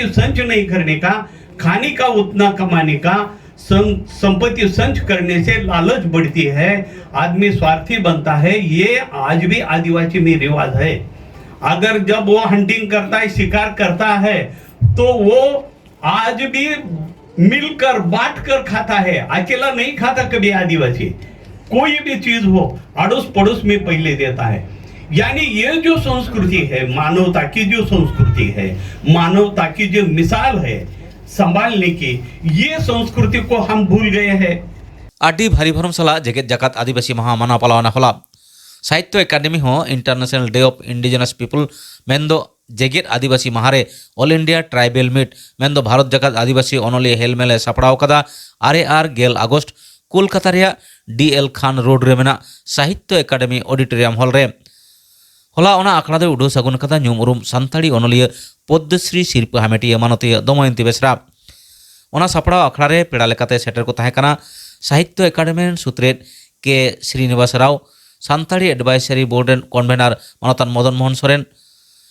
संपत्ति संच नहीं करने का, खाने का उतना कमाने का, संपत्ति संच करने से लालच बढ़ती है, आदमी स्वार्थी बनता है। ये आज भी आदिवासी में रिवाज है। अगर जब वो हंटिंग करता है, शिकार करता है, तो वो आज भी मिलकर बांट कर खाता है, अकेला नहीं खाता कभी आदिवासी। कोई भी चीज हो अड़ोस पड़ोस में पहले देता है। यानी ये जो संस्कृति है, मानवता की जो संस्कृति है, मानवता की जो मिसाल है संभालने की, ये संस्कृति को हम भूल गए हैं। आडी भारी भरम सला जेगेत जाकात आदिवासी महा माना पालावाना होला साहित्य एकाडेमी हो International Day of Indigenous People मेंदो जेगेत आदिवासी महारे ऑल इंडिया ट्राइबल मीट मेंदो भारत जाकात आदिवासी अनोलिया हेलमेले सापड़ाव कदा आरे आर गेल आगस्ट कोलकाता रेया DL खान रोड रे मेना साहित्य एकाडेमी ऑडिटोरियम हॉल रे होला ओना आखड़ा दे उडो सगुन कदा ᱧᱩᱢ उरुम सानताड़ी अनोलिया पद्मश्री सिरपा हामेटिया मानतीय दमयंती बेसरा ओना सापड़ाव आखड़ा रे पेड़ा लेकाते सेटर को ताहे कना साहित्य एकाडेमी सूत्रेद के श्रीनिवास राव सानताड़ी एडवाइजरी बोर्ड रेन कन्वेनर मानतान मदन मोहन सोरेन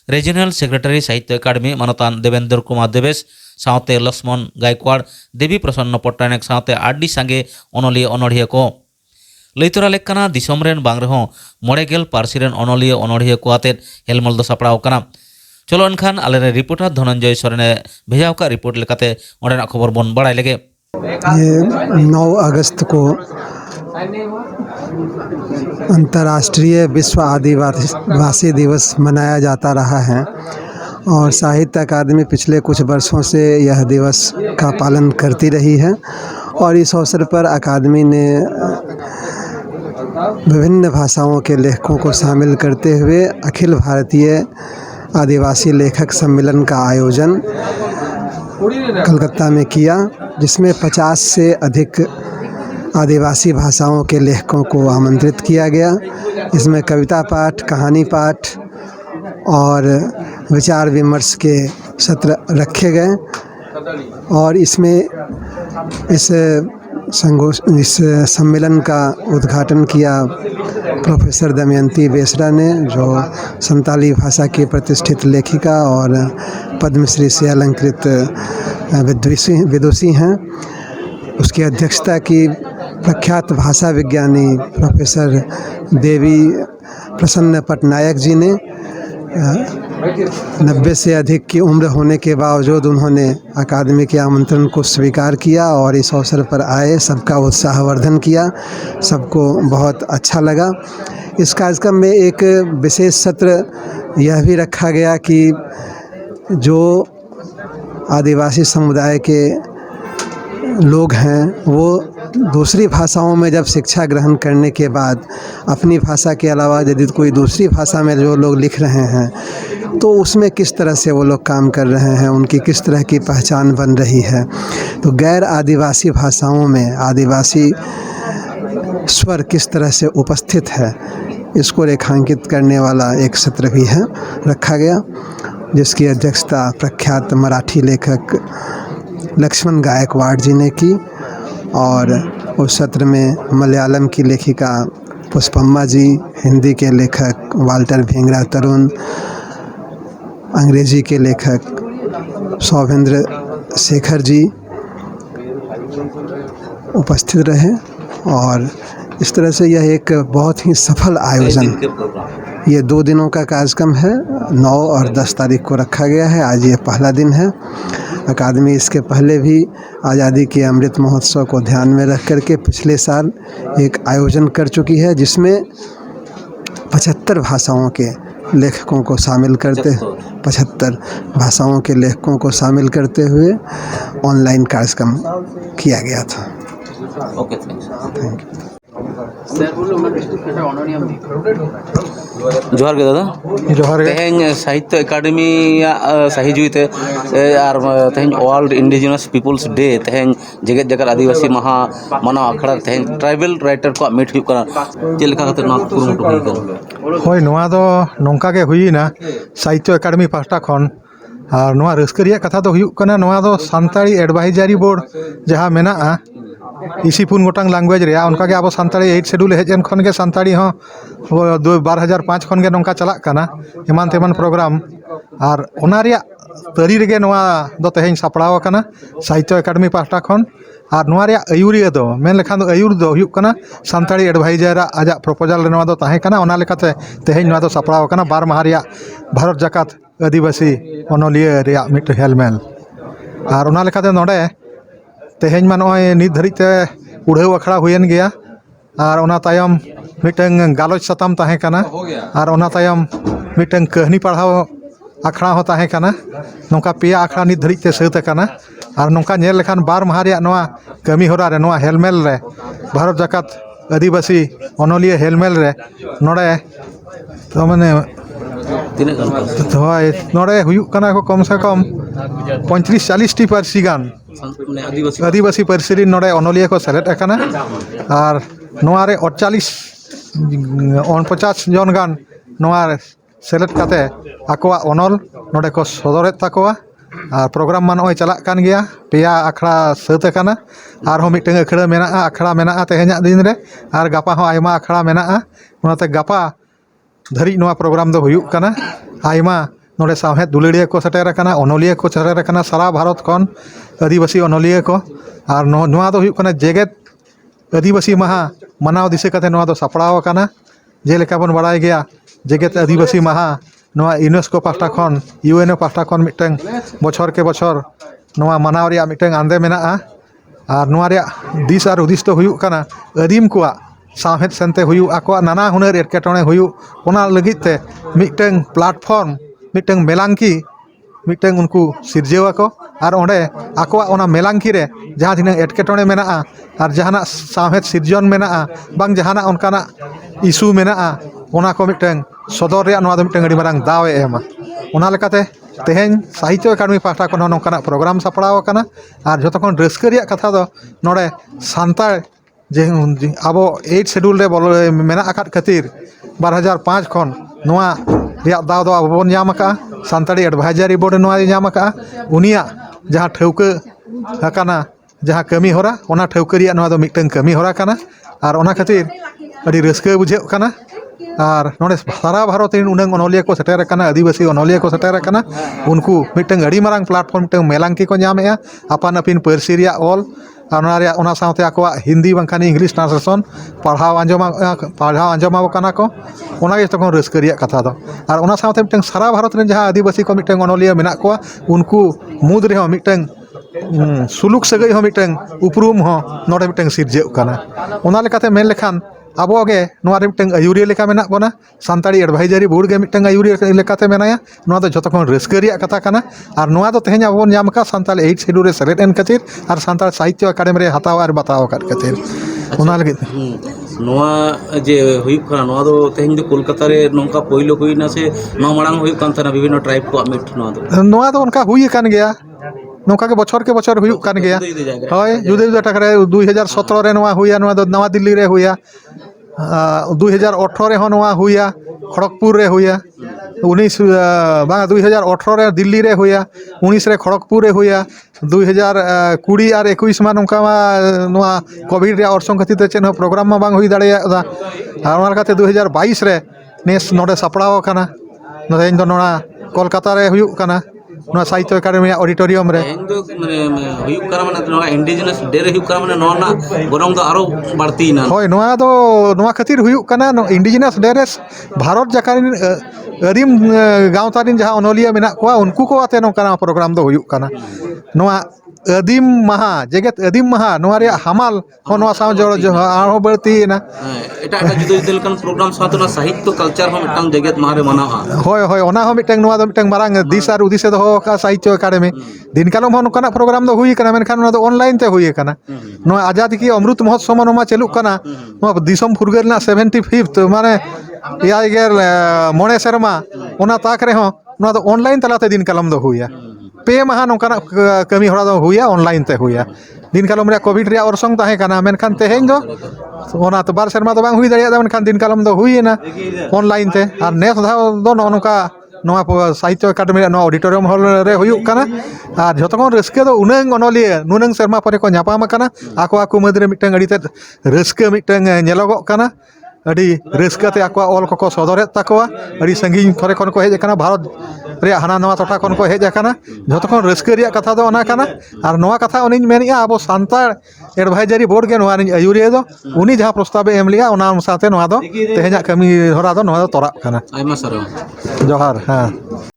रीजनल सेक्रेटरी साहित्य एकाडेमी मानतान देवेंद्र कुमार देवेश सावते लक्ष्मण गायकवाड़ देवी प्रसन्न पट्टनायक सावते आडी सांगे अनोलिया अनोढ़िया को लैतरा लेकना दिसोम रेन बांग रहो 9 पार्सी रेन अनोलिया अनोढ़िया को आते हेलमल दो सापड़ाव कना। चलो एनखान आले रिपोर्टर धनंजय सोरेने भेजाव का रिपोर्ट लेकाते ओंडेना खबर बन बड़ाई लेगे। ये 9 अगस्त को अंतर्राष्ट्रीय विश्व आदिवासी दिवस मनाया जाता रहा है और साहित्य अकादमी पिछले कुछ वर्षों से यह दिवस का पालन करती रही है और इस अवसर पर अकादमी ने विभिन्न भाषाओं के लेखकों को शामिल करते हुए अखिल भारतीय आदिवासी लेखक सम्मेलन का आयोजन कलकत्ता में किया, जिसमें 50 से अधिक आदिवासी भाषाओं के लेखकों को आमंत्रित किया गया। इसमें कविता पाठ, कहानी पाठ और विचार विमर्श के सत्र रखे गए और इसमें इस सम्मेलन का उद्घाटन किया प्रोफेसर दमयंती बेसरा ने, जो संताली भाषा की प्रतिष्ठित लेखिका और पद्मश्री से अलंकृत विदुषी हैं। उसकी अध्यक्षता की प्रख्यात भाषा विज्ञानी प्रोफेसर देवी प्रसन्न पटनायक जी ने। 90 से अधिक की उम्र होने के बावजूद उन्होंने अकादमी के आमंत्रण को स्वीकार किया और इस अवसर पर आए, सबका उत्साहवर्धन किया, सबको बहुत अच्छा लगा। इस कार्यक्रम में एक विशेष सत्र यह भी रखा गया कि जो आदिवासी समुदाय के लोग हैं वो दूसरी भाषाओं में जब शिक्षा ग्रहण करने के बाद अपनी भाषा के अलावा यदि कोई दूसरी भाषा में जो लोग लिख रहे हैं तो उसमें किस तरह से वो लोग काम कर रहे हैं, उनकी किस तरह की पहचान बन रही है। तो गैर आदिवासी भाषाओं में आदिवासी स्वर किस तरह से उपस्थित है, इसको रेखांकित करने वाला एक सत्र भी है रखा गया, जिसकी अध्यक्षता प्रख्यात मराठी लेखक लक्ष्मण गायकवाड़ जी ने की और उस सत्र में मलयालम की लेखिका पुष्पम्मा जी, हिंदी के लेखक वाल्टर भेंगरा तरुण, अंग्रेजी के लेखक सौभेंद्र शेखर जी उपस्थित रहे और इस तरह से यह एक बहुत ही सफल आयोजन, ये 2 दिनों का कार्यक्रम है, 9 और 10 तारीख को रखा गया है। आज ये पहला दिन है। अकादमी इसके पहले भी आज़ादी के अमृत महोत्सव को ध्यान में रख करके पिछले साल एक आयोजन कर चुकी है, जिसमें 75 भाषाओं के लेखकों को शामिल करते 75 भाषाओं के लेखकों को शामिल करते हुए ऑनलाइन कार्यक्रम किया गया था। Okay, thank you. जोहार गे दादा, जोहार गे। तेहें साहित्य एकाडेमी सही जुईते और तेहें वर्ल्ड इंडिजिनस पीपल्स डे तेहें जेगेत जाकर आदिवासी महा माना आखड़ा तेहें ट्राइबल राइटर को मीट हुई करा चेल लेखा खातिर ना कुरुमुटु हुई करा होय नोआ दो नोंका के हुईना साहित्य एकाडेमी पास्टा खन और नोआ रस्क रिया कथा दो हुयुक कना नोआ दो सानताड़ी एडवाइजरी बोर्ड जहाँ मेना 24 गोटांग लैंग्वेज रे उनका के अब सानताड़ी 8 शेड्यूल हेजन खन के सानताड़ी हो 2005 खन के नोंका चला कना एमान तेमान प्रोग्राम और ओना रिया तरी रेगे नोआ दो तेहें सापड़ाव अकाना साहित्य एकाडमी पाहटा खन और नोआ रिया आयुरिया दो मेन लेखान दो आयुर दो हुयुक कना सानताड़ी एडवाइजर आजा प्रपोजल रे नोआ दो ताहें कना ओना लेकाते तेहें नोआ दो सापड़ाव अकाना 12 माह रिया भारत जाकात आदिवासी ओनोलिया रिया मिट हेलमेल और ओना लेकाते नोडे तेहें मा नोय नित धरिते उड़ाव अखड़ा हुयन गया और ओना तायम मिटंग गालोच सताम ताहें कना और ओना तायम मिटंग कहनी पढ़ाव अखड़ा हो ताहें कना नोंका पेया अखड़ा नित धरिते सत अकाना और नोंका नेल लेखान 12 माह रिया नोआ कमी होरा रे नोआ हेलमेल रे भारत जाकात आदिवासी ओनोलिया हेलमेल रे नोडे तो माने होय नोडे हुयुक कना को कम से कम 35-40 टी पार्सी गान आदिवासी पार्सी रिन नोडे ओनोलिया को सेलेक्ट अकाना और नोआ रे 49 जन गान नोआ सेलेक्ट काते आकोआ ओनल नोडे को सदरेत ताकोआ और प्रोग्राम मा नोय चलाक कान गया पेया अखड़ा सत अकाना और हो मिटंग अखड़ा मेना तेहें दिन रे और गापा हो आयमा अखड़ा मेना ओनाते गापा धरी नोआ प्रोग्राम दो हुयुक कना आयमा नोडे साहेद दुलड़िया को सेटेर अकाना ओनोलिया को सेटेर अकाना सारा भारत खन आदिवासी ओनोलिया को और नोआ दो हुयुक कना जेगेत आदिवासी माहा मनाव दिसे कते नोआ दो सापड़ाव अकाना जेलेका बन बड़ाय गया जेगेत आदिवासी माहा नोआ यूनेस्को पास्टा खन यूएनओ पास्टा खन मिटंग बछर के बछर नोआ मनाव रिया मिटंग आंदे मेना और नोआ रिया दिस और उदिस तो हुयुक कना आदिम कोआ साहेद सेनते हुयुक आकोआ नाना हुनर एटकेटोणे हुयुक ओना लगिते मिटंग प्लेटफॉर्म मिटंग मेलांकी मिटंग उनको सिरजेवा को और ओंडे आकोआ ओना मेलांकी रे जहाँ तिना एटकेटोणे मेना और जहाना साहेद सिरजन मेना बांग जहाना उनकाना इशू मेना ओना को मिटंग सदर रे नोआ दो मिटंग अड़ी मारांग दाव ए एमा ओना लेकाते तेहें साहित्य अकादमी पाहटा खन नोंकाना प्रोग्राम सापड़ाव अकाना और जतो खन रस्का रिया कथा दो नोडे सान्ताड़ जे आबो 8 शेड्यूल रे बोल मेना आकात खातिर 2005 खन नोआ रिया दाव दो आबो बोन नाम अका सान्ताड़ी एडवाइजरी बोर्ड नोआ नाम अका उनिया जहाँ ठौका अकाना जहाँ कमी होरा ओना ठौका रिया नोआ दो मिटंग कमी होरा काना और ओना खातिर अड़ी रस्का बुझेव काना और नोडे सारा भारत रिन उनंग ओनोलिया को सेटेर अकाना आदिवासी ओनोलिया को सेटेर अकाना उनको मिटंग अड़ी मारांग प्लेटफॉर्म मिटंग मेलांकी को नामेआ आपान आपिन पार्सी रिया ऑल ओना साथे आकोआ हिंदी बांखान इंग्लिश ट्रांसलेशन पढ़ाव आंजमा काना को ओना गे तखन रस्का रिया कथा दो और ओना साथे मिटंग सारा भारत रिन जहाँ आदिवासी को मिटंग ओनोलिया मेना कोआ उनको मुद रे हो मिटंग सुलुक सगई हो मिटंग उपरूम हो नोडे मिटंग सिरजेव काना ओना लेकाते मेन लेखान आबो गे नोआ रे मिटंग आयुरिया लेका मेना बोना सान्ताड़ी एडवाइजरी बोर्ड गे मिटंग आयुरिया लेकाते मेनाया नोआ दो जतो खन रस्का रिया कथा काना और नोआ दो तेहें आबो नाम का सान्ताल 8 शेड्यूल रे सेलेक्ट एन खातिर और सान्ताल साहित्य अकादमी रे हताव और बताव काट खातिर ओना लगे नोआ जे हुयुक खाना नोआ दो तेहें दो कोलकाता रे नोंका पहिलो हुइना से नोआ मांग हुयुक कान थाना विभिन्न ट्राइब को मिट नोआ दो उनका हुई कान गया नौका के बछर हुयुक कान गया होय जुदे जुदे टकरे 2017 रे नोआ हुया नोआ दो नवा दिल्ली रे हुया 2018 रे हो नोआ हुया खड़गपुर रे हुया 2018 रे दिल्ली रे हुया 19 रे खड़गपुर रे हुया 2020 और 21 मा नौका नोआ कोविड रे और संगति ते चेन प्रोग्राम मा बांग हुई दाड़े और ओना लेकाते 2022 रे नेस नोडे सापड़ाव काना नोडे इन दो नोना कोलकाता रे हुयुक काना नोआ साहित्य अकादमी ऑडिटोरियम रे माने हुयुक काना माने नोआ इंडिजिनस डे रे हुयुक काना माने नोना गरम दो आरो बाड़ती ना होय नोआ दो नोआ खातिर हुयुक काना इंडिजिनस डे रे भारत जाकारिन आदिम गांवतारिन जहाँ ओनोलिया मेना कोआ उनको को आते नोकाना प्रोग्राम दो हुयुक काना नोआ आदिम महा जेगेत आदिम महा नोआ रे हमाल हो नोआ साव जोड़ आरो बढ़ती ना एटा जुदा जुदा लेकन प्रोग्राम साथना साहित्य कल्चर हो मिटंग जेगेत मारे मनावा होय होय ओना हो मिटंग नोआ दो मिटंग मारांग दिस और उदिसे दो हो का साहित्य अकादमी दिन कालम हो नोकाना प्रोग्राम दो हुई काना मेनखान नोआ दो ऑनलाइन ते हुई काना नोआ आजादी की अमृत महोत्सव नोमा चलुक काना नोआ दिसम फुरगेल ना 75th माने याय गेर मोणे शर्मा ओना ताक रे हो नोआ दो ऑनलाइन तलाते दिन कालम दो हुई पे माहा नोकाना कमी होरा दो हुई ऑनलाइन ते हुई दिन कालम रे कोविड रे और संग ताहे काना मेनखान तेहें दो ओना तो बार शर्मा दो बांग हुई दाड़िया मेनखान दिन कालम दो हुई ना ऑनलाइन ते और नेस धाव दो नोका नोआ साहित्य अकादमी नोआ ऑडिटोरियम हॉल रे हुयुक काना और जतो खन रस्का दो उनंग ओनोलिया नुनंग शर्मा परे को न्यापाम काना आको आको मद रे मिटंग अड़ी ते रस्का मिटंग नेलोगो काना ᱟᱹᱰᱤ ᱨᱟᱹᱥᱠᱟᱹᱛᱮ ᱟᱠᱚᱣᱟᱜ ᱚᱞ ᱠᱚᱠᱚ ᱥᱚᱫᱚᱨᱮᱫ ᱛᱟᱠᱚᱣᱟ ᱟᱹᱰᱤ ᱥᱟᱺᱜᱤᱧ ᱠᱚᱨᱮ ᱠᱷᱚᱱ ᱠᱚ ᱦᱮᱡ ᱟᱠᱟᱱᱟ ᱵᱷᱟᱨᱚᱛ ᱨᱮᱭᱟᱜ ᱦᱟᱱᱟ ᱱᱟᱣᱟ ᱴᱚᱴᱷᱟ ᱠᱷᱚᱱ ᱠᱚ ᱦᱮᱡ ᱟᱠᱟᱱᱟ ᱡᱷᱚᱛᱚ ᱠᱷᱚᱱ ᱨᱟᱹᱥᱠᱟᱹ ᱨᱮᱭᱟᱜ ᱠᱟᱛᱷᱟ ᱫᱚ ᱚᱱᱟ ᱠᱟᱱᱟ ᱟᱨ ᱱᱚᱣᱟ ᱠᱟᱛᱷᱟ ᱩᱱᱤᱧ ᱢᱮᱱᱮᱫᱼᱟ ᱟᱵᱚ ᱥᱟᱱᱛᱟᱲ ᱮᱰᱵᱷᱟᱭᱡᱟᱨᱤ ᱵᱳᱨᱰ ᱜᱮ ᱱᱚᱣᱟ ᱨᱤᱧ ᱟᱹᱭᱩᱨᱤᱭᱟᱹ ᱫᱚ ᱩᱱᱤ ᱡᱟᱦᱟᱸ ᱯᱨᱚᱥᱛᱟᱵᱮ ᱮᱢ ᱞᱮᱜᱼᱟ ᱚᱱᱟ ᱚᱱᱩᱥᱟᱨᱛᱮ ᱱᱚᱣᱟ ᱫᱚ ᱛᱮᱦᱮᱧᱟᱜ ᱠᱟᱹᱢᱤ ᱦᱚᱨᱟ ᱫᱚ ᱱᱚᱣᱟ ᱫᱚ ᱛᱚᱨᱟᱜ ᱠᱟᱱᱟ ᱟᱭᱢᱟ ᱥᱟᱨᱦᱟᱣ ᱡᱚᱦᱟᱨ ᱦᱮᱸ